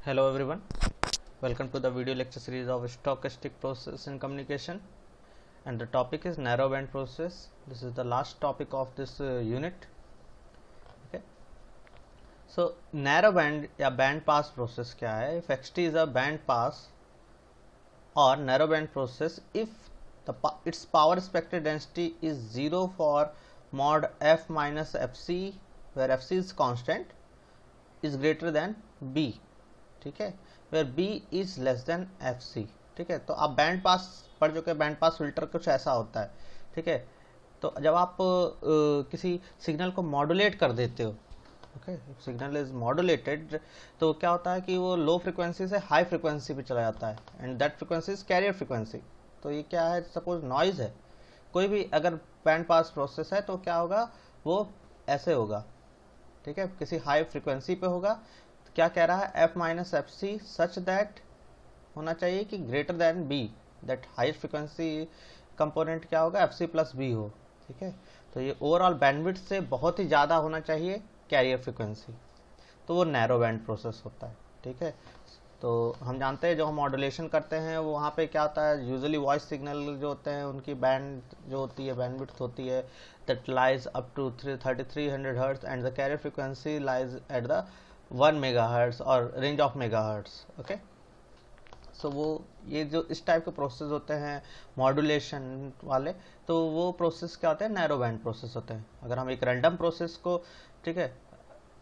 Hello everyone, welcome to the video lecture series of stochastic process in communication, and the topic is narrowband process. This is the last topic of this unit. Okay, so narrowband या band pass process क्या है? If xt is a band pass or narrowband process, if its power spectral density is 0 for mod f minus fc, where fc is constant, is greater than b. ठीक है, where B is less than F C. ठीक है, तो आप band pass पढ़ चुके हैं. Band pass filter कुछ ऐसा होता है. ठीक है, तो जब आप किसी सिग्नल को मॉड्यूलेट कर देते हो, ओके, सिग्नल इज मॉड्यूलेटेड, तो क्या होता है कि वो लो फ्रिक्वेंसी से हाई फ्रिक्वेंसी पे चला जाता है, and that frequency is carrier frequency. तो ये क्या है, सपोज नॉइज है, कोई भी अगर बैंड पास प्रोसेस है तो क्या होगा, वो ऐसे होगा. ठीक है, किसी हाई फ्रिक्वेंसी पे होगा. क्या कह रहा है, F minus F C such that होना चाहिए कि greater than B, that high frequency component क्या होगा, एफ सी प्लस बी हो. ठीक है, तो ये ओवरऑल बैंडविड्थ से बहुत ही ज़्यादा होना चाहिए कैरियर फ्रिक्वेंसी, तो वो नैरो बैंड प्रोसेस होता है. ठीक है, तो हम जानते हैं जो हम मॉड्यूलेशन करते हैं वो वहाँ पे क्या होता है, यूजुअली वॉइस सिग्नल जो होते हैं उनकी बैंड जो होती है, बैंडविड्थ होती है, that lies up to 3300 hertz, and the carrier frequency lies at the 1 megahertz और range of megahertz. Okay, so वो ये जो इस टाइप के प्रोसेस होते हैं मॉड्यूलेशन वाले, तो वो प्रोसेस क्या होते हैं, नैरो बैंड प्रोसेस होते हैं. अगर हम एक रैंडम प्रोसेस को, ठीक है,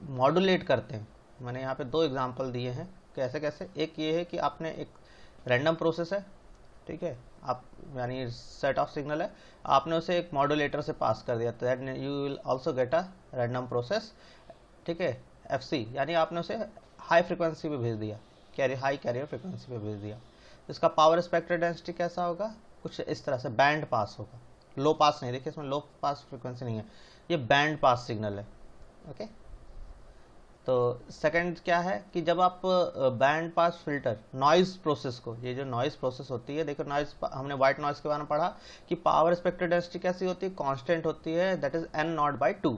मॉड्यूलेट करते हैं, मैंने यहाँ पे दो एग्जांपल दिए हैं. कैसे कैसे, एक ये है कि आपने एक रैंडम प्रोसेस है, ठीक है, आप यानी सेट ऑफ सिग्नल है, आपने उसे एक मॉड्यूलेटर से पास कर दिया, तो that you will also get a random process. ठीक है, एफ सी यानी आपने उसे हाई फ्रिक्वेंसी पे भेज दिया, हाई कैरियर फ्रिक्वेंसी पे भेज दिया. इसका पावर स्पेक्ट्रल डेंसिटी कैसा होगा, कुछ इस तरह से बैंड पास होगा, लो पास नहीं. देखिए इसमें लो पास फ्रिक्वेंसी नहीं है, ये बैंड पास सिग्नल है. ओके, तो सेकंड क्या है कि जब आप band pass filter noise process को, ये जो नॉइज प्रोसेस होती है, देखो नॉइज, हमने व्हाइट नॉइज के बारे में पढ़ा कि पावर स्पेक्ट्रल डेंसिटी कैसी होती है, कांस्टेंट होती है, that is n not by 2.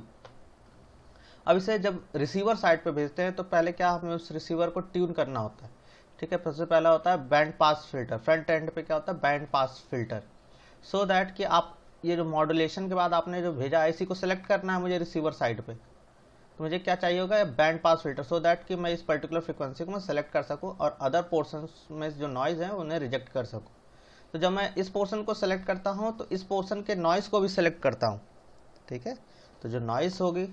अब इसे जब रिसीवर साइड पे भेजते हैं तो पहले क्या, हमें उस रिसीवर को ट्यून करना होता है. ठीक है, सबसे पहला होता है band pass filter, front end पे क्या होता है, band pass filter, so that कि आप ये जो मॉड्यूलेशन के बाद आपने जो भेजा है, इसी को सिलेक्ट करना है मुझे रिसीवर साइड पे, तो मुझे क्या चाहिए होगा, band pass filter, so that कि मैं इस पर्टिकुलर फ्रिक्वेंसी को मैं सेलेक्ट कर सकूँ और अदर पोर्सन में जो नॉइज है उन्हें रिजेक्ट कर सकूँ. तो जब मैं इस पोर्सन को सेलेक्ट करता हूँ तो इस पोर्सन के नॉइज को भी सिलेक्ट करता हूँ. ठीक है, तो जो नॉइज होगी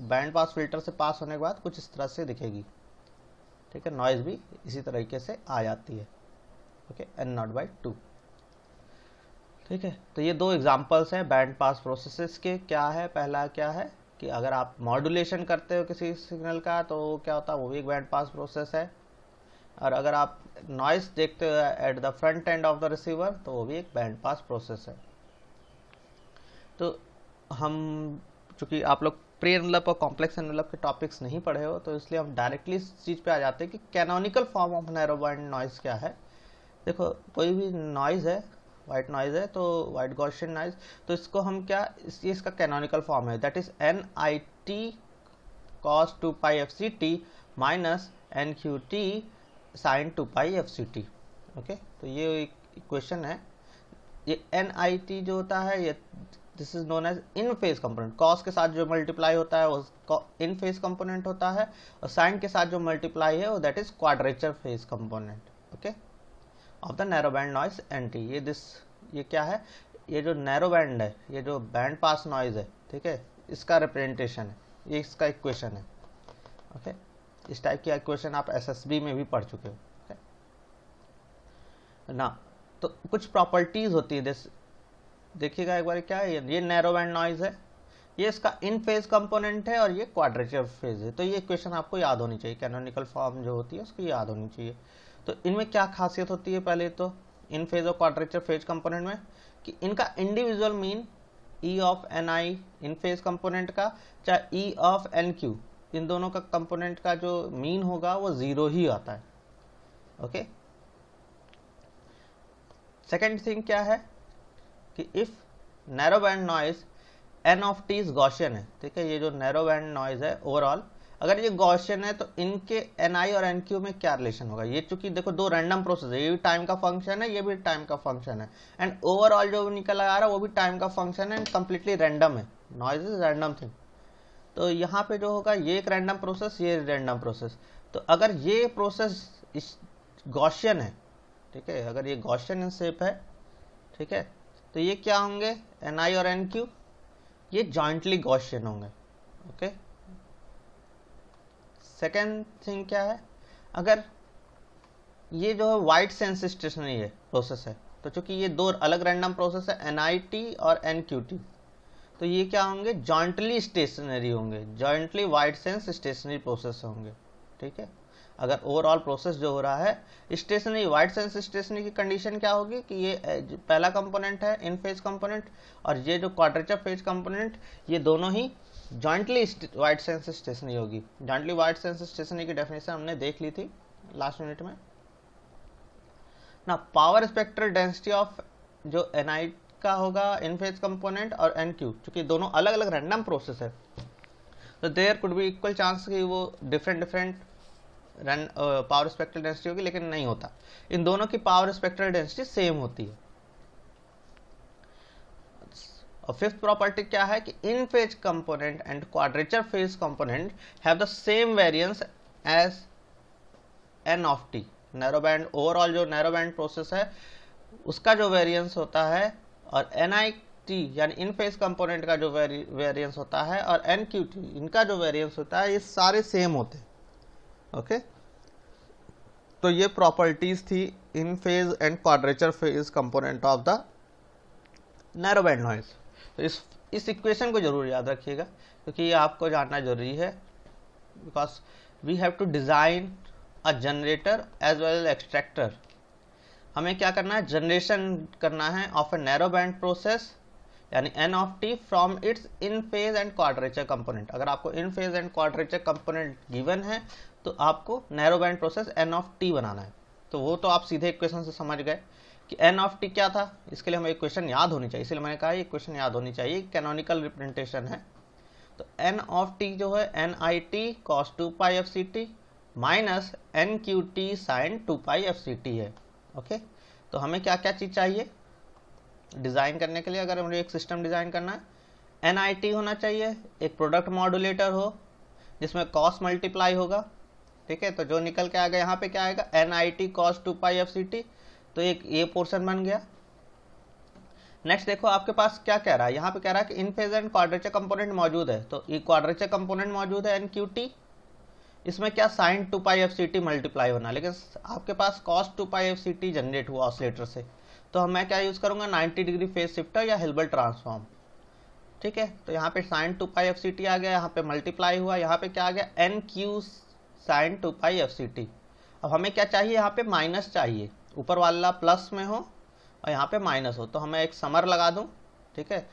बैंड पास फिल्टर से पास होने के बाद कुछ इस तरह से दिखेगी. ठीक है, नॉइज भी इसी तरीके से आ जाती है. Okay, n not by 2. ठीक है, तो ये दो एग्जांपल्स हैं बैंड पास प्रोसेसेस के. क्या है, पहला क्या है कि अगर आप मॉड्यूलेशन करते हो किसी सिग्नल का तो क्या होता है, वो भी एक बैंड पास प्रोसेस है. और अगर आप नॉइज देखते हो at the front end of the receiver तो वो भी एक बैंड पास प्रोसेस है. तो हम, चूंकि आप लोग प्री एनवलप और कॉम्प्लेक्स एनवलप के टॉपिक्स नहीं पढ़े हो, तो इसलिए हम डायरेक्टली इस चीज़ पे आ जाते हैं कि canonical form of narrow band noise क्या है. देखो कोई भी नॉइज है, वाइट नॉइज है, तो वाइट गॉसियन नॉइज, तो इसको हम क्या, ये इसका कैनोनिकल फॉर्म है, that is N I T cos 2 pi F C T minus N Q T sine 2 pi F C T. Okay, तो ये इक्वेशन है. ये एन आई टी जो होता है, ये this is known as in phase component. Cos के साथ जो मल्टीप्लाई होता है वो इन फेज कंपोनेंट होता है, और साइन के साथ जो मल्टीप्लाई है वो that is quadrature phase component. Okay, of the narrow band noise N T. ये क्या है, ये जो नैरो बैंड है, ये जो बैंड पास नॉइज है, ठीक है, इसका रिप्रेजेंटेशन है, ये इसका इक्वेशन है. ओके, इस टाइप की इक्वेशन आप एसएसबी में भी पढ़ चुके हो. ओके ना, तो कुछ प्रॉपर्टीज होती है. देखिएगा एक बार, क्या है, ये नैरो बैंड नॉइज है, ये इसका इन फेज कंपोनेंट है और ये क्वाड्रेचर फेज है. तो ये इक्वेशन आपको याद होनी चाहिए, कैनोनिकल फॉर्म जो होती है उसको याद होनी चाहिए. तो इनमें क्या खासियत होती है, पहले तो इन फेज और क्वाड्रेचर फेज कंपोनेंट में, कि इनका individual mean E of N I in phase component का, चाहे ई ऑफ एन क्यू, इन दोनों का कंपोनेंट का जो मीन होगा वो 0 ही आता है. ओके, सेकेंड थिंग क्या है कि if narrow band noise N of T is Gaussian है. ठीक है, ये जो नैरो बैंड नॉइज है ओवरऑल, अगर ये गॉसियन है तो इनके ni और nq में क्या रिलेशन होगा। ये चूंकि देखो दो रैंडम प्रोसेस है, ये भी टाइम का फंक्शन है, ये भी टाइम का फंक्शन है, एंड ओवरऑल जो निकल आ रहा है वो भी टाइम का फंक्शन है एंड कंप्लीटली रैंडम है, नॉइज इज रैंडम थिंग। तो यहाँ पे जो होगा ये एक रैंडम प्रोसेस, ये रैंडम प्रोसेस। तो अगर ये प्रोसेस गॉसियन है, ठीक है, अगर ये गॉसियन इन शेप है, ठीक है, तो ये क्या होंगे ni और nq, ये जॉइंटली गॉसियन होंगे। ओके, सेकेंड थिंग क्या है, अगर ये जो है वाइड सेंस स्टेशनरी है प्रोसेस है, तो चूंकि ये दो अलग रैंडम प्रोसेस है nit और nqt, तो ये क्या होंगे जॉइंटली स्टेशनरी होंगे, jointly wide sense stationary process होंगे। ठीक है, अगर ओवरऑल प्रोसेस जो हो रहा है स्टेशनरी वाइड सेंस स्टेशनरी की कंडीशन क्या होगी कि ये पहला कंपोनेंट है इन फेज कंपोनेंट और ये जो क्वाड्रेचर फेज कंपोनेंट, ये दोनों ही जॉइंटली वाइड सेंस स्टेशनरी होगी। जॉइंटली वाइड सेंस स्टेशनरी की डेफिनेशन हमने देख ली थी लास्ट यूनिट में ना। पावर स्पेक्ट्रल डेंसिटी ऑफ जो ni का होगा इन फेज कंपोनेंट और nq, चूंकि दोनों अलग अलग रैंडम प्रोसेस है, तो there could be equal chance कि वो डिफरेंट पावर स्पेक्ट्रल डेंसिटी होगी, लेकिन नहीं होता, इन दोनों की पावर स्पेक्ट्रल डेंसिटी सेम होती है। और फिफ्थ प्रॉपर्टी क्या है कि in phase component and quadrature phase component have the same variance as n of t। Narrow band, overall जो नैरो बैंड प्रोसेस है उसका जो वेरिएंस होता है और nit यानी इन फेज कंपोनेंट का जो वेरिएंस होता है और nqt इनका जो वेरिएंस होता है, ये सारे सेम होते हैं। ओके, तो ये प्रॉपर्टीज थी in phase and quadrature phase component of the narrow band noise. तो इस इक्वेशन को जरूर याद रखिएगा क्योंकि ये आपको जानना जरूरी है, because we have to design a generator as well as extractor. हमें क्या करना है, जनरेशन करना है of a narrow band process यानी n of t from its in phase and quadrature component. अगर आपको in phase and quadrature component given है तो आपको narrow band process n of t बनाना है। तो वो तो आप सीधे इक्वेशन से समझ गए कि n ऑफ t क्या था, इसके लिए हमें इक्वेशन याद होनी चाहिए, इसलिए मैंने कहा ये इक्वेशन याद होनी चाहिए, कैनोनिकल रिप्रेजेंटेशन है। तो n ऑफ t जो है nit cos 2 pi fct minus nqt sin 2 pi fct है। ओके, तो हमें क्या क्या चीज चाहिए डिजाइन करने के लिए, अगर मुझे एक सिस्टम डिजाइन करना है, nit होना चाहिए, एक प्रोडक्ट मॉड्यूलेटर हो जिसमें कॉस मल्टीप्लाई होगा। ठीक है, तो जो निकल के आएगा यहाँ पे क्या आएगा nit cos 2 pi fct, तो एक ये पोर्शन बन गया। नेक्स्ट देखो आपके पास क्या कह रहा है, यहाँ पे कह रहा है कि in phase and quadrature component मौजूद है, तो ये क्वाड्रेचर कंपोनेंट मौजूद है nqt, इसमें क्या sin 2 pi fct मल्टीप्लाई होना, लेकिन आपके पास cos 2 pi fct जनरेट हुआ ऑसिलेटर से, तो मैं क्या यूज करूंगा 90 डिग्री फेज शिफ्टर या हिल्बर्ट ट्रांसफॉर्म। ठीक है, तो यहाँ पे sin 2 pi fct आ गया, यहाँ पे मल्टीप्लाई हुआ, यहाँ पे क्या आ गया nq sin 2 pi fct। अब हमें क्या चाहिए, यहाँ पे माइनस चाहिए, ऊपर वाला प्लस में हो और यहाँ पे माइनस हो, तो हमें एक समर लगा दूं। ठीक है,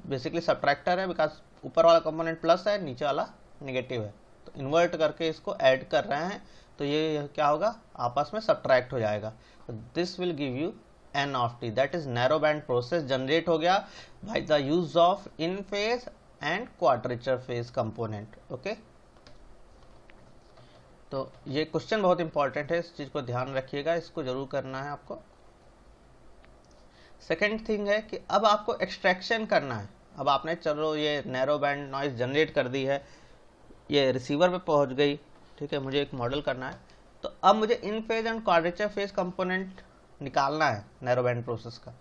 बेसिकली सब्ट्रैक्टर है बिकॉज ऊपर वाला कंपोनेंट प्लस है, नीचे वाला निगेटिव है, तो इन्वर्ट करके इसको ऐड कर रहे हैं, तो ये क्या होगा आपस में सब्ट्रैक्ट हो जाएगा। This will give you n of t, that is narrow band process generate हो गया by the use of in phase and quadrature phase component. Okay, तो ये क्वेश्चन बहुत इंपॉर्टेंट है, इस चीज को ध्यान रखिएगा, इसको जरूर करना है आपको। सेकेंड थिंग है कि अब आपको एक्सट्रैक्शन करना है। अब आपने चलो ये नैरो बैंड नॉइज जनरेट कर दी है, ये रिसीवर पे पहुंच गई। ठीक है, मुझे एक मॉडल करना है, तो अब मुझे in phase and quadrature phase component निकालना है नैरो बैंड प्रोसेस का।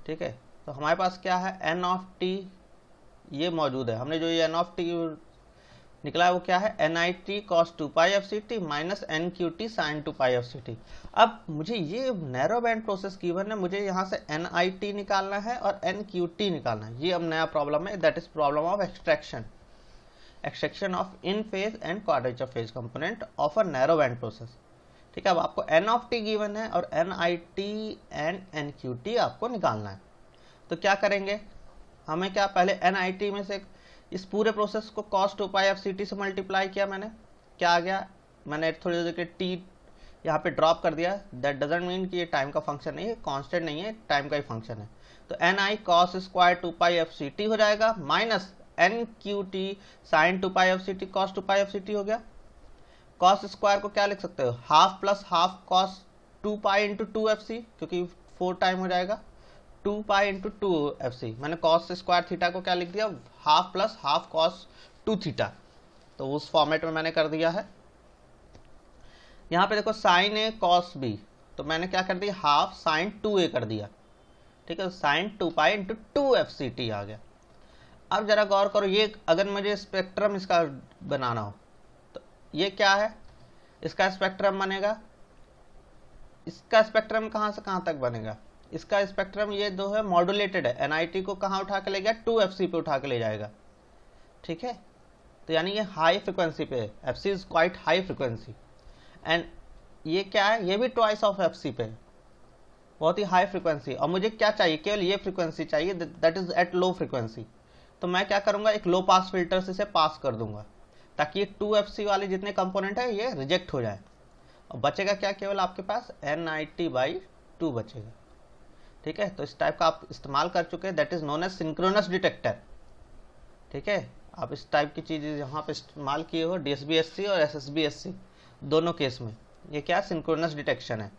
ठीक है, तो हमारे पास क्या है n ऑफ t ये मौजूद है, हमने जो ये n ऑफ t निकला है वो क्या है nit cos 2 pi fct minus nqt sin 2 pi fct। अब मुझे ये नैरो बैंड प्रोसेस गिवन है, मुझे यहाँ से nit निकालना है और nqt निकालना है, ये अब नया प्रॉब्लम है, that is problem of extraction of in phase and quadrature phase component of a narrow band process. ठीक है, अब आपको n ऑफ t गिवन है और nit एंड nqt आपको निकालना है, तो क्या करेंगे, हमें क्या पहले nit में से इस पूरे प्रोसेस को cos 2 pi fct से मल्टीप्लाई किया, मैंने क्या आ गया, मैंने थोड़ी देर के t यहाँ पे ड्रॉप कर दिया, दैट डजंट मीन कि ये टाइम का फंक्शन नहीं है, कांस्टेंट नहीं है, टाइम का ही फंक्शन है, तो ni cos square 2 pi fct हो जाएगा minus N Q T sine 2 pi F सी टी कॉस 2 पाई एफ सी टी हो गया। कॉस स्क्वायर को क्या लिख सकते हो, half plus half cos 2 pi into 2 F C, क्योंकि 4 टाइम हो जाएगा 2 पाई इंटू 2 एफ सी। मैंने कॉस स्क्वायर थीटा को क्या लिख दिया, half plus half cos 2 theta, तो उस फॉर्मेट में मैंने कर दिया है। यहाँ पे देखो साइन ए कॉस बी, तो मैंने क्या कर दिया, हाफ साइन 2a कर दिया, ठीक है, sine 2 pi into 2 F C t आ गया। अब जरा गौर करो, ये अगर मुझे स्पेक्ट्रम इसका बनाना हो तो ये क्या है, इसका स्पेक्ट्रम बनेगा, इसका स्पेक्ट्रम कहाँ से कहाँ तक बनेगा, इसका स्पेक्ट्रम ये दो है मॉड्यूलेटेड है, एनआईटी को कहाँ उठा के ले गया, 2fc पे उठा के ले जाएगा, ठीक है। तो यानी ये हाई फ्रिक्वेंसी पे है, FC is quite high frequency, and ये क्या है, ये भी ट्वाइस ऑफ एफसी पे है, बहुत ही हाई फ्रिक्वेंसी। और मुझे क्या चाहिए, केवल ये फ्रिक्वेंसी चाहिए, that is at low frequency. तो मैं क्या करूंगा, एक लो पास फिल्टर से इसे पास कर दूंगा ताकि ये 2fc वाले जितने कंपोनेंट है ये रिजेक्ट हो जाए, और बचेगा क्या, केवल आपके पास NIT/2 बचेगा, ठीक है। तो इस टाइप का आप इस्तेमाल कर चुके हैं, that is known as synchronous detector, ठीक है। आप इस टाइप की चीज़ें यहाँ पे इस्तेमाल किए हो DSBSC और SSBSC दोनों केस में। ये क्या सिंक्रोनस डिटेक्शन है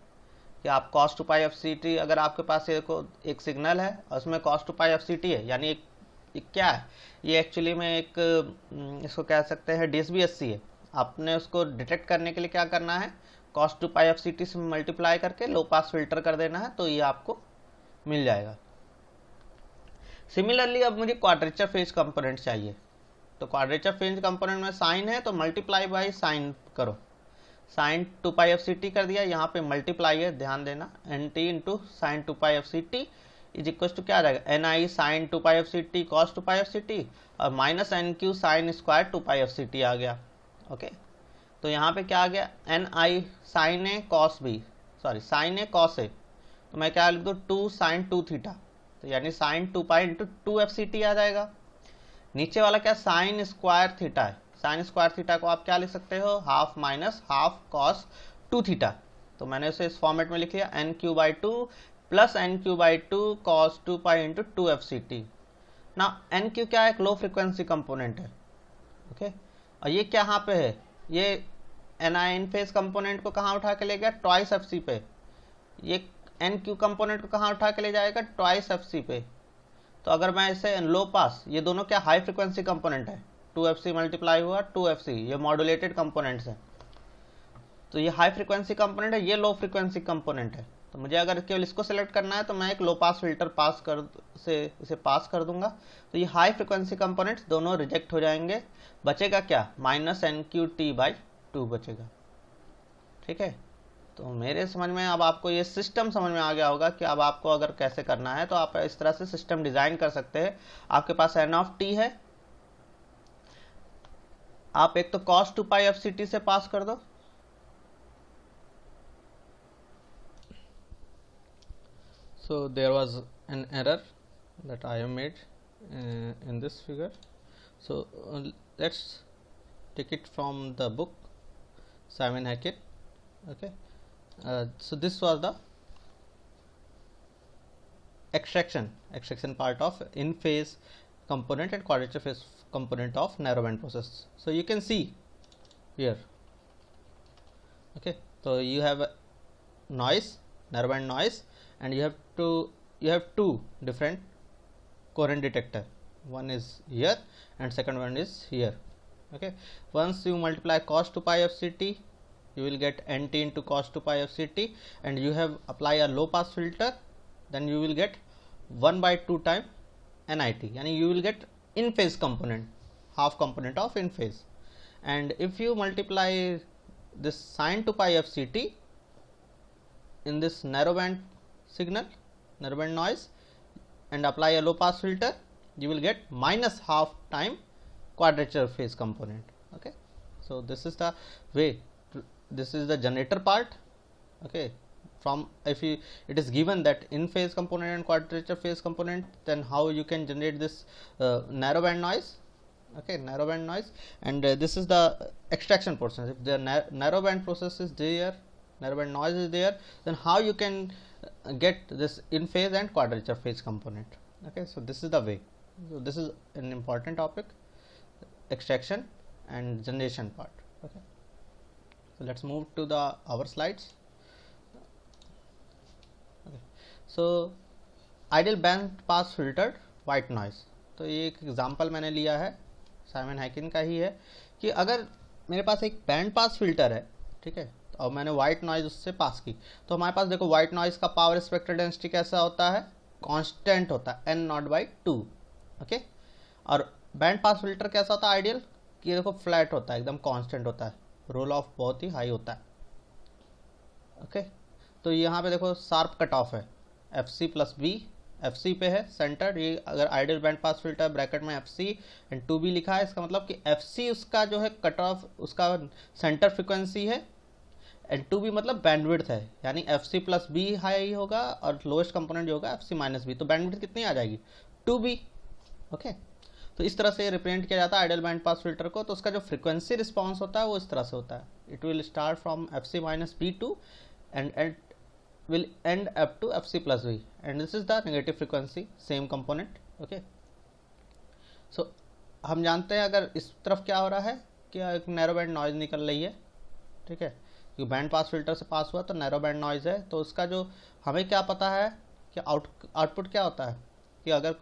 कि आप cos 2 पाई FCT, अगर आपके पास एक सिग्नल है और उसमें cos 2 पाई FCT है, यानी एक क्या है, ये एक्चुअली में एक इसको कह सकते हैं DSBSC है। आपने उसको डिटेक्ट करने के लिए क्या करना है, cos 2 पाई FCT से मल्टीप्लाई करके लो पास फिल्टर कर देना है, तो ये आपको मिल जाएगा। सिमिलरली अब मुझे क्वाड्रेचर फेज कंपोनेंट चाहिए, तो क्वाड्रेचर फेज कंपोनेंट में साइन है तो मल्टीप्लाई बाई साइन करो, साइन 2 पाई FCT कर दिया, यहाँ पे मल्टीप्लाई है, ध्यान देना, NT into sine 2 pi FCT is equal to क्या आ जाएगा, NI sine 2 pi FCT cos 2 pi FCT और minus NQ sine square 2 pi FCT आ गया, ओके। तो यहाँ पे क्या आ गया, NI sine A cos B, sorry sine A cos A, तो मैं क्या लिख दूँ 2 साइन 2 थीटा, तो यानी साइन 2 पाई इंटू 2 FCT आ जाएगा। नीचे वाला क्या, साइन स्क्वायर थीटा है, साइन स्क्वायर थीटा को आप क्या लिख सकते हो, half minus half cos 2 theta, तो मैंने उसे इस फॉर्मेट में लिख लिया NQ/2 plus NQ/2 cos 2 pi into 2 FCT। ना NQ क्या है, एक लो फ्रिक्वेंसी कंपोनेंट है, ओके। और ये क्या यहाँ पे है, ये NI इन फेज कंपोनेंट को कहाँ उठा के ले गया, ट्वाइस FC पे, ये NQ कंपोनेंट को कहाँ उठा के ले जाएगा, ट्वाइस FC पे। तो अगर मैं इसे लो पास, ये दोनों क्या हाई फ्रिक्वेंसी कंपोनेंट है, 2fc मल्टीप्लाई हुआ 2fc, ये मॉड्यूलेटेड कंपोनेंट्स हैं, तो ये हाई फ्रिक्वेंसी कंपोनेंट है, ये लो फ्रिक्वेंसी कंपोनेंट है। तो मुझे अगर केवल इसको सेलेक्ट करना है तो मैं एक लो पास फिल्टर इसे पास कर दूंगा, तो ये हाई फ्रिक्वेंसी कंपोनेंट्स दोनों रिजेक्ट हो जाएंगे, बचेगा क्या, माइनस NQT/2 बचेगा, ठीक है। तो मेरे समझ में अब आपको ये सिस्टम समझ में आ गया होगा कि अब आपको अगर कैसे करना है, तो आप इस तरह से सिस्टम डिजाइन कर सकते हैं। आपके पास N है, आप एक तो cos 2 पाई FCT से पास कर दो, so there was an error that I have made in this figure, so let's take it from the book Simon Hackett, okay. So this was the extraction part of in phase component and quadrature phase component of narrowband process. So you can see here, okay, so you have noise, narrowband noise, and you have two different coherent detector, one is here and second one is here, okay. Once you multiply cos 2 pi FCT, you will get NT into cos 2 pi FCT, and you have apply a low pass filter, then you will get 1/2 time NIT, yani you will get in phase component, half component of in phase. And if you multiply this sin 2 pi FCT in this narrowband signal, narrowband noise, and apply a low pass filter, you will get minus half time quadrature phase component, okay. So this is the way, this is the generator part, okay. From if it is given that in phase component and quadrature phase component, then how you can generate this narrowband noise, okay, narrowband noise. And this is the extraction portion. If the narrowband process is there, narrowband noise is there, then how you can get this in phase and quadrature phase component, okay. So this is the way. So this is an important topic, extraction and generation part. Okay, so let's move to the our slides. Okay, so ideal band pass filtered white noise, तो ये एक example मैंने लिया है Simon हैकिन का ही है कि अगर मेरे पास एक बैंड पास फिल्टर है, ठीक है, और मैंने वाइट नॉइज उससे पास की, तो हमारे पास देखो वाइट नॉइज का पावर स्पेक्ट्रल डेंसिटी कैसा होता है, कांस्टेंट होता है n0/2। ओके, और बैंड पास फिल्टर कैसा होता है आइडियल, कि देखो फ्लैट होता है, एकदम कांस्टेंट होता है, रोल ऑफ बहुत ही हाई होता है। ओके, तो यहाँ पे देखो शार्प कट ऑफ है, FC+B, FC पे है सेंटर, ये अगर ideal band pass filter bracket में FC एंड 2B लिखा है, इसका मतलब कि FC उसका जो है कट ऑफ, उसका सेंटर फ्रिक्वेंसी है, एंड 2B मतलब बैंडविड्थ है, यानी FC+B हाई होगा और लोएस्ट कंपोनेंट जो होगा FC-B, तो बैंडविड्थ कितनी आ जाएगी 2B। ओके, तो इस तरह से रिप्रेजेंट किया जाता है आइडियल बैंड पास फिल्टर को। तो उसका जो फ्रिक्वेंसी रिस्पॉन्स होता है वो इस तरह से होता है, it will start from FC-B to and will end up to FC+B, and this is the negative frequency same component। okay, so हम जानते हैं अगर इस तरफ क्या हो रहा है कि एक नैरो बैंड नॉइज निकल रही है, ठीक है, क्योंकि बैंड पास फिल्टर से पास हुआ तो नैरो बैंड नॉइज है, तो उसका जो हमें क्या पता है कि आउटपुट क्या होता है, कि अगर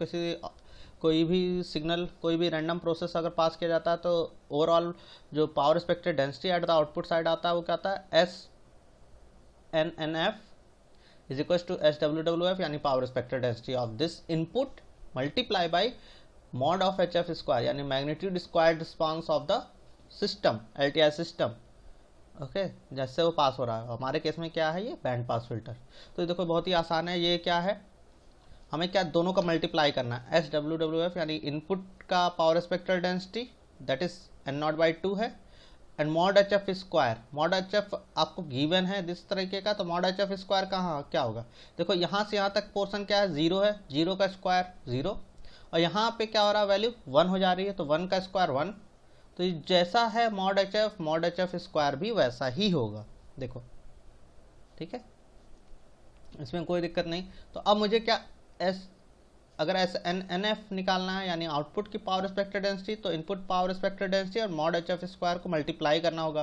कोई भी सिग्नल, कोई भी रैंडम प्रोसेस अगर पास किया जाता है तो ओवरऑल जो power spectral density at the output side आता है वो क्या आता है, SNNF is equals to SWWF, यानी power spectral density of this input multiply by mod of HF square, यानी magnitude squared response of the system, LTI system. Okay, जैसे वो पास हो रहा है, हमारे केस में क्या है ये बैंड पास फिल्टर। तो देखो बहुत ही आसान है, ये क्या है, हमें क्या दोनों का मल्टीप्लाई करना है, SWWF यानी इनपुट का power spectral density that is n0/2 है, and mod HF square, mod HF आपको गिवन है इस तरीके का, तो मॉड HF स्क्वायर कहाँ क्या होगा, देखो यहाँ से यहाँ तक पोर्शन क्या है, 0 है, 0 का स्क्वायर 0, और यहाँ पे क्या हो रहा है वैल्यू 1 हो जा रही है, तो 1 का स्क्वायर 1, तो ये जैसा है मॉड HF स्क्वायर भी वैसा ही होगा, देखो ठीक है, इसमें कोई दिक्कत नहीं। तो अब मुझे क्या अगर SNNF निकालना है, यानी आउटपुट की पावर स्पेक्ट्रल डेंसिटी, तो इनपुट पावर स्पेक्ट्रल डेंसिटी और मॉड HF स्क्वायर को मल्टीप्लाई करना होगा।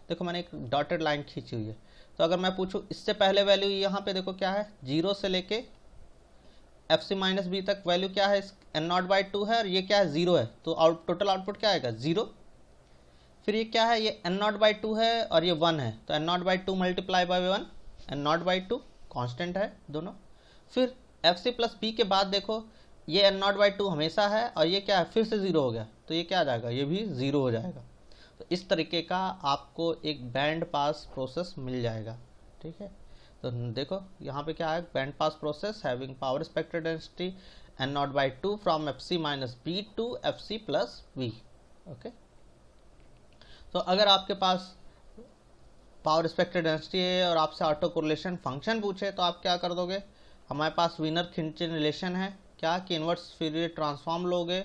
देखो मैंने एक डॉटेड लाइन खींची हुई है, तो अगर मैं पूछूं इससे पहले वैल्यू यहाँ पे देखो क्या है, 0 से लेके FC-B तक वैल्यू क्या है, n0/2 है, और ये क्या है 0 है, तो टोटल आउटपुट क्या आएगा 0। फिर ये क्या है, ये n0/2 है और ये 1 है, तो n0/2 multiply by 1, n0/2 constant है दोनों। फिर FC+B के बाद देखो ये n0/2 हमेशा है, और ये क्या है फिर से 0 हो गया, तो ये क्या आ जाएगा, ये भी 0 हो जाएगा। तो इस तरीके का आपको एक बैंड पास प्रोसेस मिल जाएगा, ठीक है। तो देखो यहाँ पे क्या है, band pass process having power spectral density n0/2 from FC-B to FC+B। Okay, तो अगर आपके पास पावर स्पेक्ट्रल डेंसिटी है और आपसे ऑटो कोरिलेशन फंक्शन पूछे, तो आप क्या कर दोगे, हमारे पास विनर खिंचन रिलेशन है क्या, कि इन्वर्स फूरियर ट्रांसफॉर्म लोगे,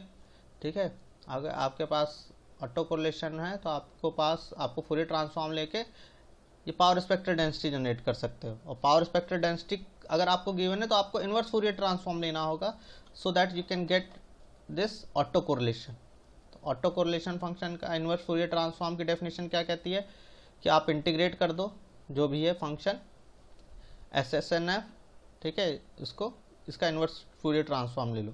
ठीक है। अगर आपके पास ऑटो कोरिलेशन है तो आपको फूरियर ट्रांसफॉर्म लेके ये पावर स्पेक्ट्रल डेंसिटी जनरेट कर सकते हो, और पावर स्पेक्ट्रल डेंसिटी अगर आपको गिवन है तो आपको इन्वर्स फूरियर ट्रांसफॉर्म लेना होगा, so that you can get this auto correlation. तो ऑटो कोरिलेशन फंक्शन का इन्वर्स फूरियर ट्रांसफॉर्म की डेफिनेशन क्या कहती है, कि आप इंटीग्रेट कर दो जो भी है फंक्शन SSNF, ठीक है, इसका इन्वर्स फूरियर ट्रांसफॉर्म ले लो,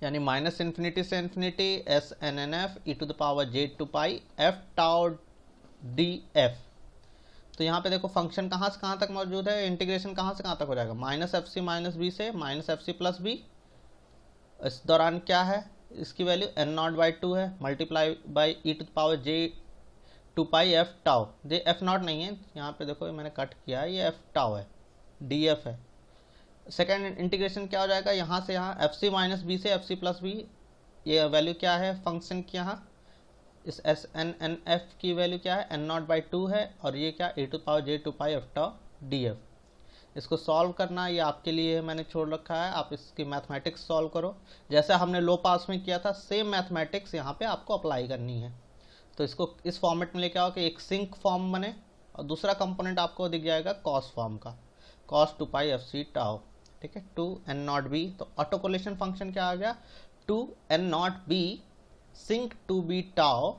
यानी -∞ से infinity SNNF e⁻j2π f tau df। तो यहाँ पे देखो फंक्शन कहाँ से कहाँ तक मौजूद है, इंटीग्रेशन कहाँ से कहाँ तक हो जाएगा, -FC-B से -FC+B। इस दौरान क्या है, इसकी वैल्यू n0/2 है, multiply by e⁻j2π f tau, ये f0 नहीं है, यहाँ पे देखो मैंने कट किया है, ये f tau है, df है। सेकेंड इंटीग्रेशन क्या हो जाएगा, यहाँ से यहाँ FC-B से FC+B, ये वैल्यू क्या है फंक्शन की, यहाँ इस SNNF की वैल्यू क्या है n0/2 है, और ये क्या e⁻j2π f tau df। इसको सॉल्व करना ये आपके लिए मैंने छोड़ रखा है, आप इसकी मैथमेटिक्स सॉल्व करो, जैसा हमने लो पास में किया था सेम मैथमेटिक्स यहाँ पे आपको अप्लाई करनी है। तो इसको इस फॉर्मेट में लेके आओ कि एक सिंक फॉर्म बने, और दूसरा कंपोनेंट आपको दिख जाएगा कॉस फॉर्म का, cos 2π FC tau, ठीक है, 2n0b। तो ऑटो कोरिलेशन फंक्शन क्या आ गया, 2n0b sinc 2b tau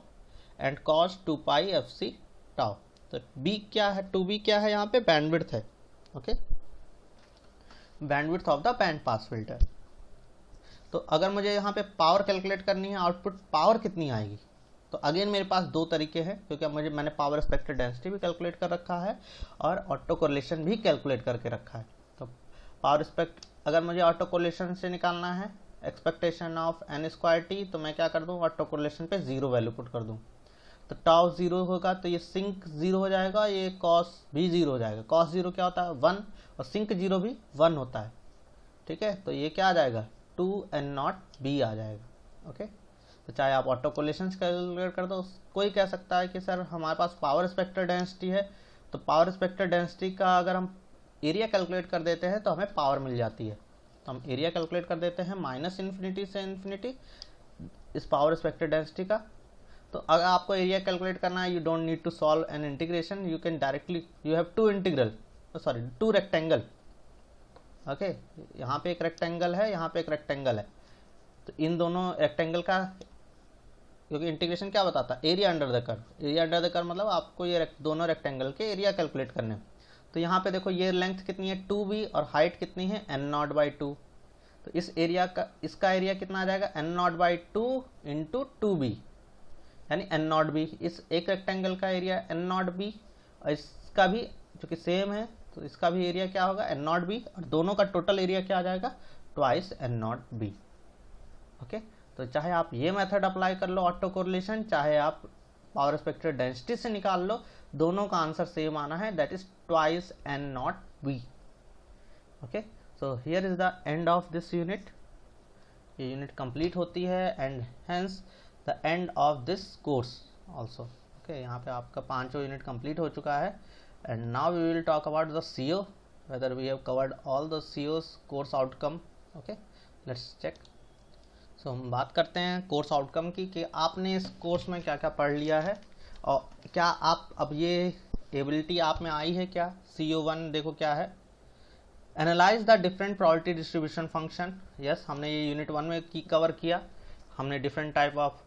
and cos 2 pi fc tau. तो b क्या है, 2b क्या है, यहाँ पे बैंडविड्थ है, okay, bandwidth of the band pass filter. तो अगर मुझे यहाँ पे पावर कैलकुलेट करनी है, आउटपुट पावर कितनी आएगी, तो अगेन मेरे पास दो तरीके हैं, क्योंकि अब मैंने पावर स्पेक्टर डेंसिटी भी कैलकुलेट कर रखा है और ऑटो कोरिलेशन भी कैलकुलेट करके रखा है। तो पावर स्पेक्ट अगर मुझे ऑटो कोरिलेशन से निकालना है expectation of n square T, तो मैं क्या कर दूँ, ऑटो कोरिलेशन पे 0 वैल्यू पुट कर दूँ। तो टाउ 0 होगा तो ये सिंक 0 हो जाएगा, ये कॉस भी 0 हो जाएगा। कॉस 0 क्या होता है, 1, और सिंक 0 भी 1 होता है, ठीक है। तो ये क्या आ जाएगा, 2n0b आ जाएगा, ओके। तो चाहे आप ऑटो कोरिलेशन कैलकुलेट कर दो, कोई कह सकता है कि सर हमारे पास पावर स्पेक्टर डेंसिटी है, तो पावर स्पेक्टर डेंसिटी का अगर हम एरिया कैलकुलेट कर देते हैं तो हमें पावर मिल जाती है। तो हम एरिया कैलकुलेट कर देते हैं -इन्फिनिटी से इन्फिनिटी इस पावर स्पेक्टर डेंसिटी का। तो अगर आपको एरिया कैलकुलेट करना है, you don't need to solve an integration, you can directly, you have to rectangle, okay. यहाँ पे एक रेक्टेंगल है, यहाँ पे एक रेक्टेंगल है, तो इन दोनों रेक्टेंगल का, क्योंकि इंटीग्रेशन क्या बताता है, area under the curve. Area under the curve मतलब आपको ये दोनों रेक्टेंगल के एरिया कैलकुलेट करने। तो यहाँ पे देखो ये लेंथ कितनी है 2b और हाइट कितनी है n0/2। तो इस एरिया का, इसका एरिया कितना आ जाएगा, n0/2 इंटू 2b, यानी n0b। इस एक रेक्टेंगल का एरिया n0b और इसका भी जो कि सेम है, तो इसका भी एरिया क्या होगा n0b, और दोनों का टोटल एरिया क्या आ जाएगा, ट्वाइस n0b, ओके। तो चाहे आप ये मेथड अप्लाई कर लो ऑटो कोरिलेशन, चाहे आप पावर स्पेक्टर डेंसिटी से निकाल लो, दोनों का आंसर सेम आना है, that is twice n0b, okay. So here is the end of this unit. ये यूनिट कंप्लीट होती है and hence the end of this course also, okay. यहाँ पे आपका 5 यूनिट कंप्लीट हो चुका है and now we will talk about the CO, whether we have covered all the COs course outcome, okay. Let's check. So हम बात करते हैं कोर्स आउटकम की, कि आपने इस कोर्स में क्या क्या पढ़ लिया है और क्या आप अब ये एबिलिटी आप में आई है क्या। CO1 देखो क्या है, analyse the different probability distribution function. Yes, हमने ये यूनिट 1 में कवर किया। हमने डिफरेंट टाइप ऑफ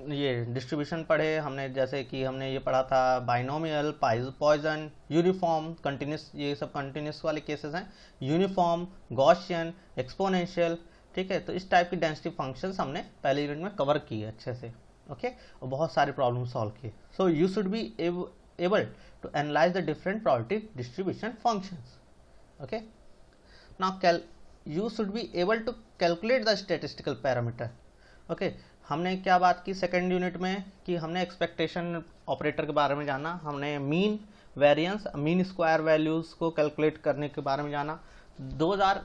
ये डिस्ट्रीब्यूशन पढ़े हमने, जैसे कि हमने ये पढ़ा था बाइनोमियल, पॉइजन, यूनिफॉर्म, कंटिन्यूस, ये सब कंटिन्यूस वाले केसेस हैं, यूनिफॉर्म, गॉसियन, एक्सपोनेंशियल, ठीक है। तो इस टाइप की डेंसिटी फंक्शंस हमने पहले यूनिट में कवर किए अच्छे से, ओके, और बहुत सारे प्रॉब्लम सॉल्व किए। So you should be able to analyse the different probability distribution functions, okay. Now you should be able to calculate the statistical parameter, okay. हमने क्या बात की सेकेंड यूनिट में, कि हमने एक्सपेक्टेशन ऑपरेटर के बारे में जाना, हमने mean, variance, mean square values को कैलकुलेट करने के बारे में जाना। 2000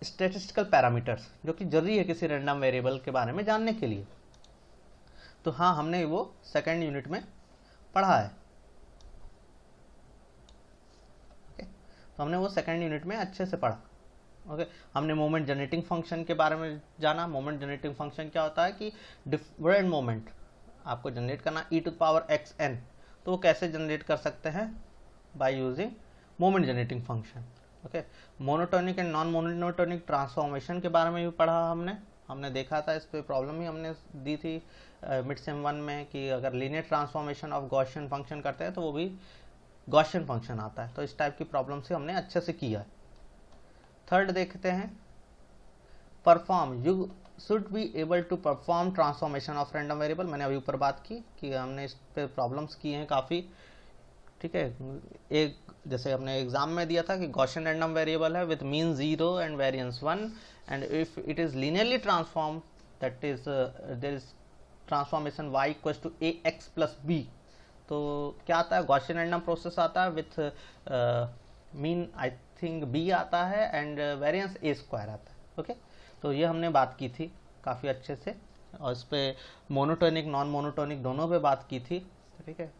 स्टैटिस्टिकल पैरामीटर्स जो कि जरूरी है किसी रैंडम वेरिएबल के बारे में जानने के लिए। तो हाँ, हमने वो सेकेंड यूनिट में पढ़ा है, ओके। तो हमने वो सेकेंड यूनिट में अच्छे से पढ़ा, ओके। हमने मोमेंट जनरेटिंग फंक्शन के बारे में जाना। मोमेंट जनरेटिंग फंक्शन क्या होता है कि डिफरेंट मोमेंट आपको जनरेट करना, e⁻xn, तो वो कैसे जनरेट कर सकते हैं, by using moment generating function, okay. Monotonic and non monotonic transformation के बारे में भी पढ़ा हमने देखा था, इस पे प्रॉब्लम ही हमने दी थी मिड सेम 1 में, कि अगर linear transformation of Gaussian function करते हैं तो वो भी गॉसियन फंक्शन आता है। तो इस टाइप की प्रॉब्लम से हमने अच्छे से किया है। थर्ड देखते हैं, perform, you should be able to perform transformation of random variable. मैंने अभी ऊपर बात की कि हमने इस पे प्रॉब्लम्स किए हैं काफ़ी, ठीक है। एक जैसे हमने एग्जाम में दिया था कि गॉसियन रैंडम वेरिएबल है with mean 0 and variance 1, and if it is linearly transform, that is there is transformation y equals to ax plus b। तो क्या आता है, गॉसियन रैंडम प्रोसेस आता है with mean I think b आता है and variance a square आता है, ओके। तो ये हमने बात की थी काफ़ी अच्छे से, और इस पे मोनोटोनिक नॉन मोनोटोनिक दोनों पे बात की थी, ठीक है।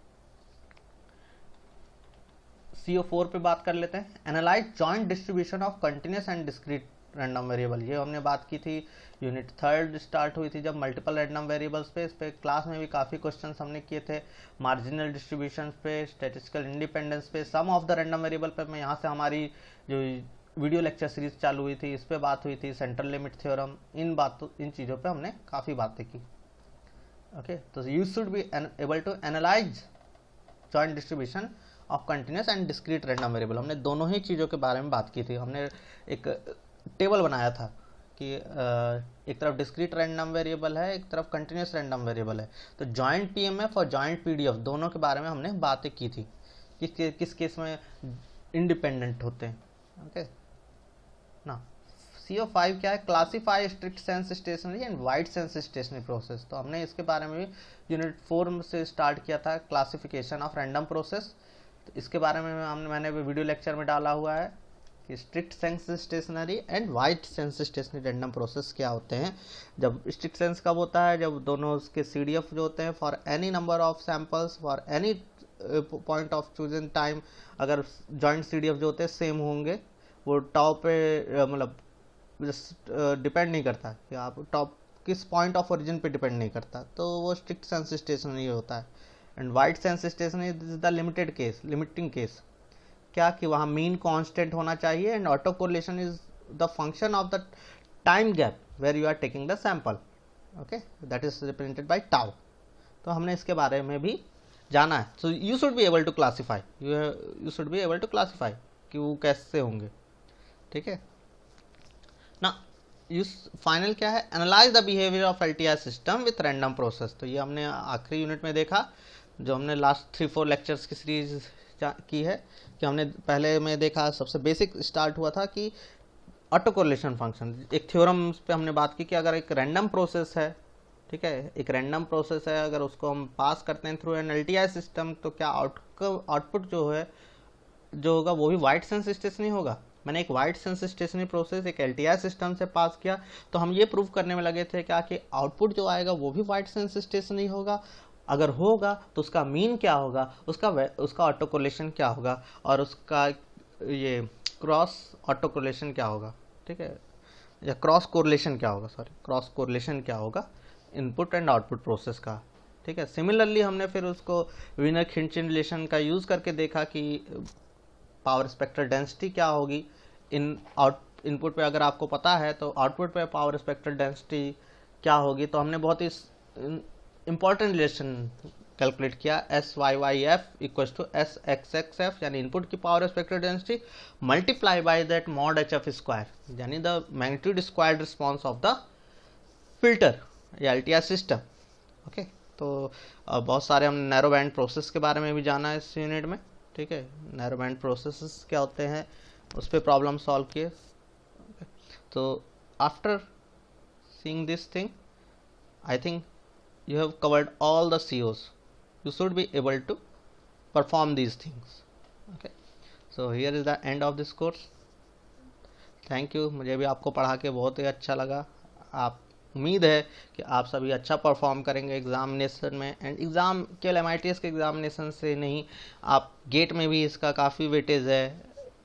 CO4 पे बात कर लेते हैं, analyse joint distribution of continuous and discrete random variable. ये हमने बात की थी, यूनिट 3 स्टार्ट हुई थी जब मल्टीपल रैंडम वेरिएबल्स पे। इस पे क्लास में भी काफ़ी क्वेश्चंस हमने किए थे, मार्जिनल डिस्ट्रीब्यूशन पे, स्टैटिस्टिकल इंडिपेंडेंस पे, सम ऑफ द रैंडम वेरिएबल पे। मैं यहाँ से हमारी जो वीडियो लेक्चर सीरीज चालू हुई थी, इस पे बात हुई थी, सेंट्रल लिमिट थ्योरम, इन चीज़ों पे हमने काफ़ी बातें की। ओके, तो you should be able to analyse joint distribution of continuous and discrete random variable. हमने दोनों ही चीज़ों के बारे में बात की थी। हमने एक टेबल बनाया था कि एक तरफ डिस्क्रीट रैंडम वेरिएबल है, एक तरफ कंटिन्यूस रैंडम वेरिएबल है। तो जॉइंट पीएमएफ और जॉइंट पीडीएफ दोनों के बारे में हमने बातें की थी कि किस केस में इंडिपेंडेंट होते हैं। ओके ना, CO5 क्या है? Classify strict sense stationary and wide sense stationary process. तो हमने इसके बारे में भी यूनिट 4 से स्टार्ट किया था, क्लासिफिकेशन ऑफ रैंडम प्रोसेस। तो इसके बारे में मैंने भी वीडियो लेक्चर में डाला हुआ है कि strict sense stationary and wide sense stationary random process क्या होते हैं। जब स्ट्रिक्ट सेंस कब होता है? जब दोनों उसके CDF जो होते हैं for any number of samples for any point of chosen time, अगर जॉइंट CDF जो होते हैं सेम होंगे, वो टॉप पे मतलब डिपेंड नहीं करता कि आप टॉप किस पॉइंट ऑफ ओरिजिन पे डिपेंड नहीं करता, तो वो स्ट्रिक्ट सेंस स्टेशनरी होता है। And wide sense stationary is the limited case, limiting case. क्या कि वहाँ मीन कांस्टेंट होना चाहिए and auto correlation is the function of the time gap where you are taking the sample. Okay, that is represented by tau. तो हमने इसके बारे में भी जाना है। So you should be able to classify, you should be able to classify कि वो कैसे होंगे। ठीक है ना, फाइनल क्या है? Analyse the behaviour of LTI system with random process. तो ये हमने आखिरी यूनिट में देखा, जो हमने लास्ट 3-4 लेक्चर्स की सीरीज की है, कि हमने पहले में देखा, सबसे बेसिक स्टार्ट हुआ था कि ऑटो कोरिलेशन फंक्शन। एक थ्योरम पे हमने बात की कि अगर एक रैंडम प्रोसेस है, ठीक है, एक रैंडम प्रोसेस है, अगर उसको हम पास करते हैं थ्रू एन LTI सिस्टम, तो क्या आउटपुट जो है जो होगा वो भी वाइड सेंस स्टेशनरी होगा। मैंने एक वाइड सेंस स्टेशनरी प्रोसेस एक LTI सिस्टम से पास किया, तो हम ये प्रूव करने में लगे थे क्या कि आउटपुट जो आएगा वो भी वाइड सेंस स्टेशनरी होगा। अगर होगा तो उसका मीन क्या होगा, उसका ऑटो कोरिलेशन क्या होगा, और उसका ये क्रॉस ऑटो कोरिलेशन क्या होगा, ठीक है, या क्रॉस कोरिलेशन क्या होगा, सॉरी क्रॉस कोरिलेशन क्या होगा इनपुट एंड आउटपुट प्रोसेस का। ठीक है, सिमिलरली हमने फिर उसको विनर खिंचिन रिलेशन का यूज़ करके देखा कि पावर स्पेक्ट्रल डेंसिटी क्या होगी इनपुट पे। अगर आपको पता है तो आउटपुट पे पावर स्पेक्ट्रल डेंसिटी क्या होगी। तो हमने बहुत ही इंपॉर्टेंट रिलेशन कैलकुलेट किया, SYYF इक्वल टू SXXF, यानी इनपुट की power spectral density multiply by that mod HF square, यानी the magnitude squared response of the filter या LTI सिस्टम। ओके, तो बहुत सारे हमने नैरो बैंड प्रोसेस के बारे में भी जाना है इस यूनिट में। ठीक है, नैरो बैंड प्रोसेस क्या होते हैं उस पर प्रॉब्लम सॉल्व किए। तो after seeing this thing, I think you have covered all the COs. You should be able to perform these things. Okay, so here is the end of this course. Thank you. मुझे भी आपको पढ़ा के बहुत ही अच्छा लगा। आप उम्मीद है कि आप सभी अच्छा परफॉर्म करेंगे एग्जामिनेशन में। एंड एग्ज़ाम केवल MITS के एग्जामिनेशन से नहीं, आप गेट में भी इसका काफ़ी वेटेज है,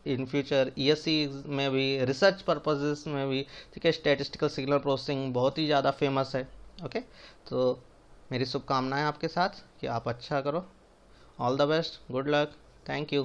इन फ्यूचर ESC में भी, रिसर्च पर्पजेस में भी। ठीक है, स्टैटिस्टिकल सिग्नल प्रोसेसिंग बहुत ही ज़्यादा फेमस है। ओके, तो मेरी शुभकामनाएं आपके साथ कि आप अच्छा करो। All the best, good luck, thank you.